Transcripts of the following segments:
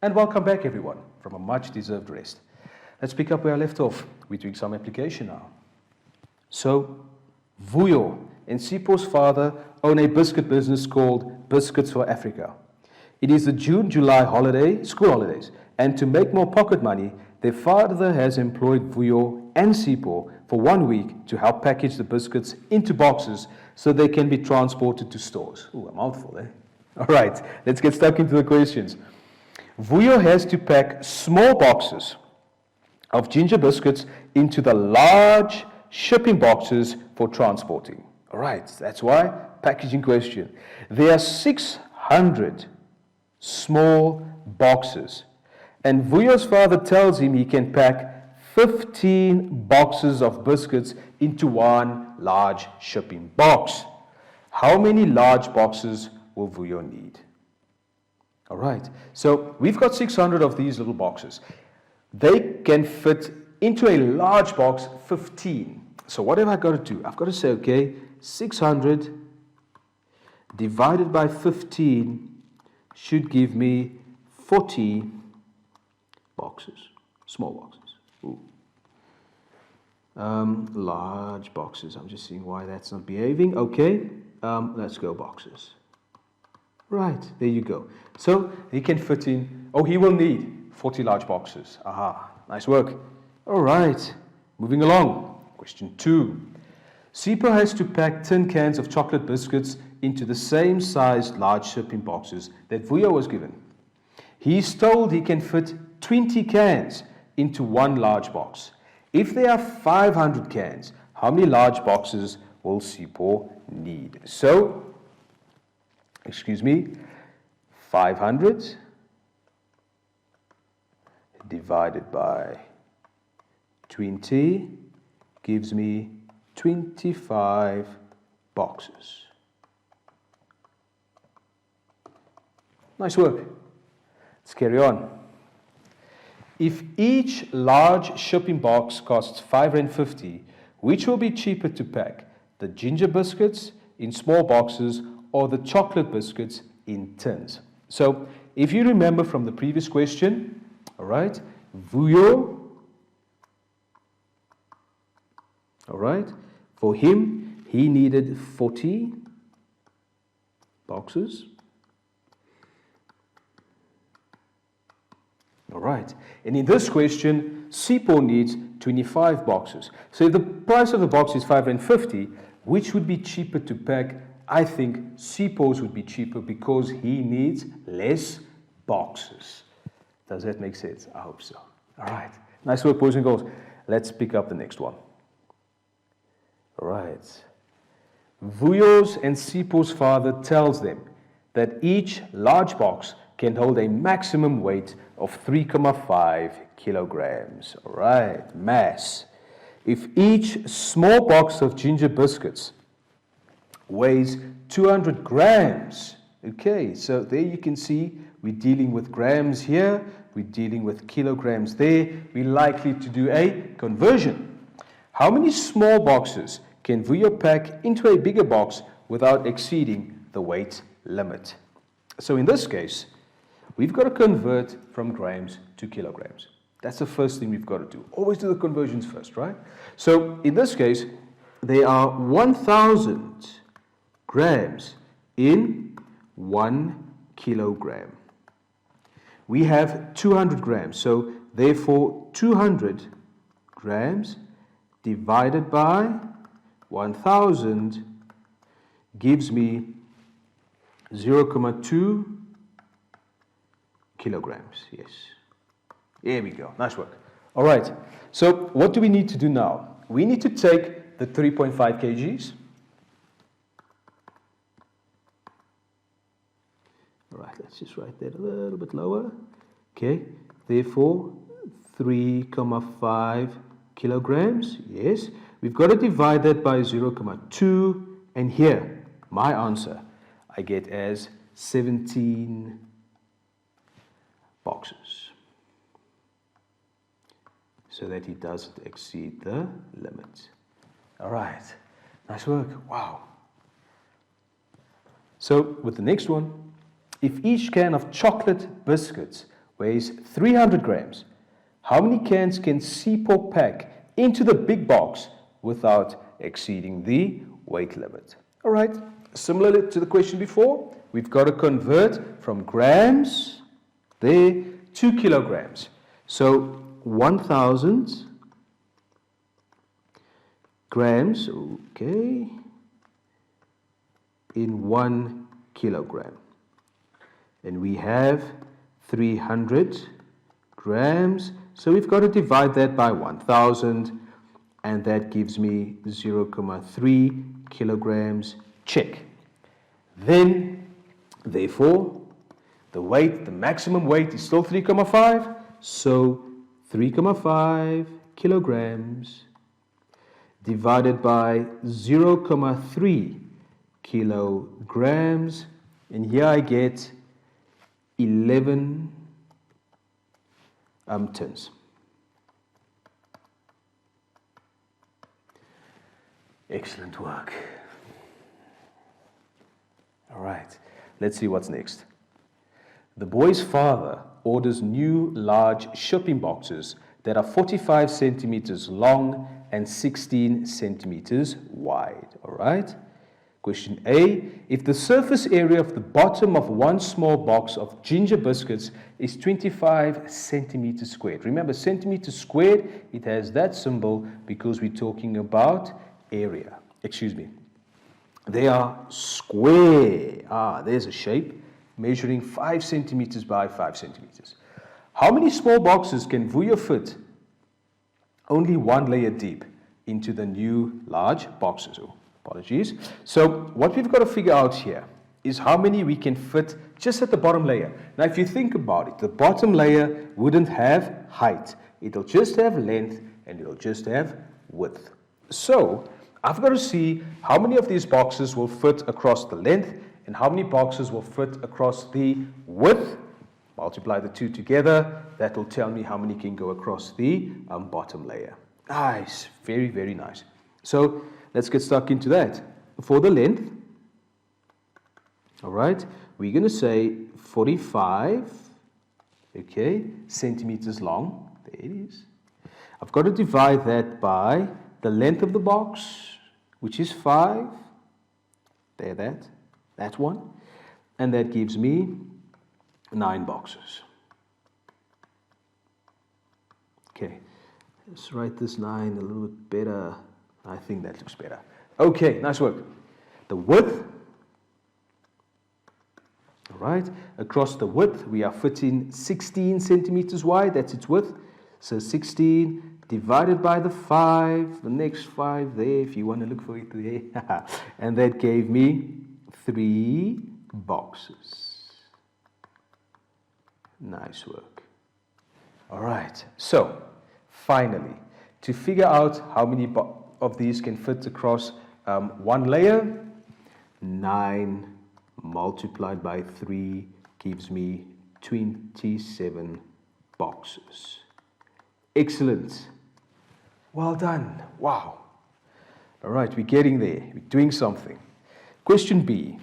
And welcome back, everyone, from a much-deserved rest. Let's pick up where I left off. We're doing some application now. So, Vuyo and Sipo's father own a biscuit business called Biscuits for Africa. It is the June-July school holidays, and to make more pocket money, their father has employed Vuyo and Sipo for 1 week to help package the biscuits into boxes so they can be transported to stores. Ooh, a mouthful, eh? All right, let's get stuck into the questions. Vuyo has to pack small boxes of ginger biscuits into the large shipping boxes for transporting. All right, that's why packaging question. There are 600 small boxes, and Vuyo's father tells him he can pack 15 boxes of biscuits into one large shipping box. How many large boxes will Vuyo need? All right, so we've got 600 of these little boxes. They can fit into a large box 15. So what have I got to do? I've got to say, okay, 600 divided by 15 should give me 40 boxes, small boxes. Ooh. Large boxes. I'm just seeing why that's not behaving. Okay, let's go boxes. Right, there you go. So he can fit in, he will need 40 large boxes. Aha, nice work. All right, moving along. Question 2. Sipo has to pack tin cans of chocolate biscuits into the same sized large shipping boxes that Vuyo was given. He's told he can fit 20 cans into one large box. If there are 500 cans, how many large boxes will Sipo need? So, 500 divided by 20 gives me 25 boxes. Nice work. Let's carry on. If each large shipping box costs R5.50, which will be cheaper to pack, the ginger biscuits in small boxes or the chocolate biscuits in tins? So, if you remember from the previous question, all right, Vuyo, all right, for him, he needed 40 boxes. All right, and in this question, Sipo needs 25 boxes. So if the price of the box is R5.50, which would be cheaper to pack? I think Sipo's would be cheaper because he needs less boxes. Does that make sense? I hope so. All right, nice work, boys and girls. Let's pick up the next one. All right. Vuyo's and Sipo's father tells them that each large box can hold a maximum weight of 3.5 kilograms. All right, mass. If each small box of ginger biscuits weighs 200 grams, okay, so there you can see we're dealing with grams here, we're dealing with kilograms there, we're likely to do a conversion. How many small boxes can Vuyo pack into a bigger box without exceeding the weight limit? So in this case, we've got to convert from grams to kilograms. That's the first thing we've got to do. Always do the conversions first, right? So in this case, there are 1,000 grams in 1 kilogram. We have 200 grams, so therefore 200 grams divided by 1,000 gives me 0.2 kilograms. Yes. There we go. Nice work. All right. So what do we need to do now? We need to take the 3.5 kgs. All right. Let's just write that a little bit lower. Okay. Therefore, 3.5 kilograms. Yes. We've got to divide that by 0.2. And here, my answer, I get as 17 boxes, so that he doesn't exceed the limit. All right, nice work. Wow. So with the next one, if each can of chocolate biscuits weighs 300 grams. How many cans can Sipho pack into the big box without exceeding the weight limit? All right, similar to the question before, we've got to convert from grams there to kilograms. So 1,000 grams, okay, in 1 kilogram. And we have 300 grams, so we've got to divide that by 1,000, and that gives me 0.3 kilograms. Check. Then, therefore, the weight, the maximum weight is still 3.5, so 3.5 kilograms divided by 0.3 kilograms, and here I get 11 tons. Excellent work. All right, let's see what's next. The boy's father orders new large shipping boxes that are 45 centimeters long and 16 centimeters wide. All right. Question A, if the surface area of the bottom of one small box of ginger biscuits is 25 centimeters squared. Remember, centimeters squared, it has that symbol because we're talking about area. Excuse me. They are square. There's a shape measuring 5 centimeters by 5 centimeters. How many small boxes can Vuyo fit only one layer deep into the new large boxes? Apologies. So what we've got to figure out here is how many we can fit just at the bottom layer. Now, if you think about it, the bottom layer wouldn't have height. It'll just have length and it'll just have width. So I've got to see how many of these boxes will fit across the length and how many boxes will fit across the width. Multiply the two together. That will tell me how many can go across the bottom layer. Nice. Very, very nice. So let's get stuck into that. For the length, all right, we're going to say 45, okay, centimeters long. There it is. I've got to divide that by the length of the box, which is 5. There, that one. And that gives me 9 boxes. Okay, let's write this 9 a little bit better. I think that looks better. Okay, nice work. The width, all right, across the width, we are fitting 16 centimeters wide. That's its width. So 16 divided by the 5, the next 5 there, if you want to look for it there. And that gave me 3 boxes. Nice work. All right, so finally, to figure out how many of these can fit across one layer, 9 multiplied by 3 gives me 27 boxes. Excellent. Well done. Wow. All right, we're getting there. We're doing something. Question B.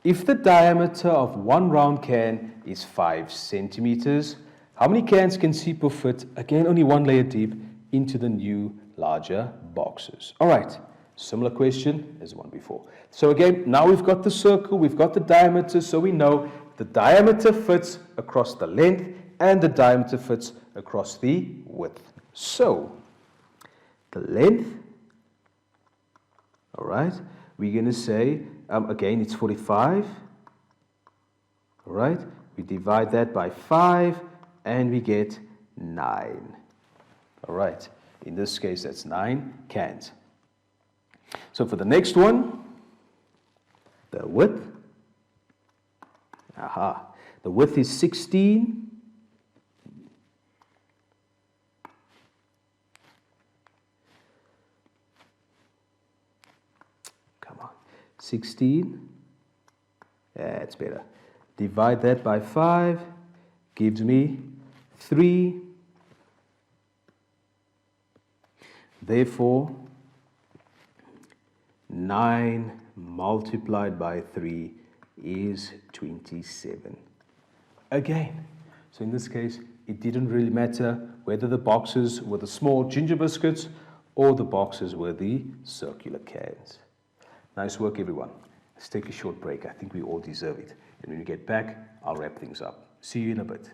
If the diameter of one round can is 5 centimeters, how many cans can Sipho fit, again only one layer deep, into the new larger boxes? All right, similar question as the one before. So again, now we've got the circle, we've got the diameter, so we know the diameter fits across the length and the diameter fits across the width. So the length, all right, we're going to say, again, it's 45. All right, we divide that by 5 and we get 9. All right, in this case, that's 9 cans. So for the next one, the width, the width is 16. Come on, 16. That's better. Divide that by 5, gives me 3. Therefore, 9 multiplied by 3 is 27. Again, So in this case, it didn't really matter whether the boxes were the small ginger biscuits or the boxes were the circular cans. Nice work, everyone. Let's take a short break. I think we all deserve it. And when we get back, I'll wrap things up. See you in a bit.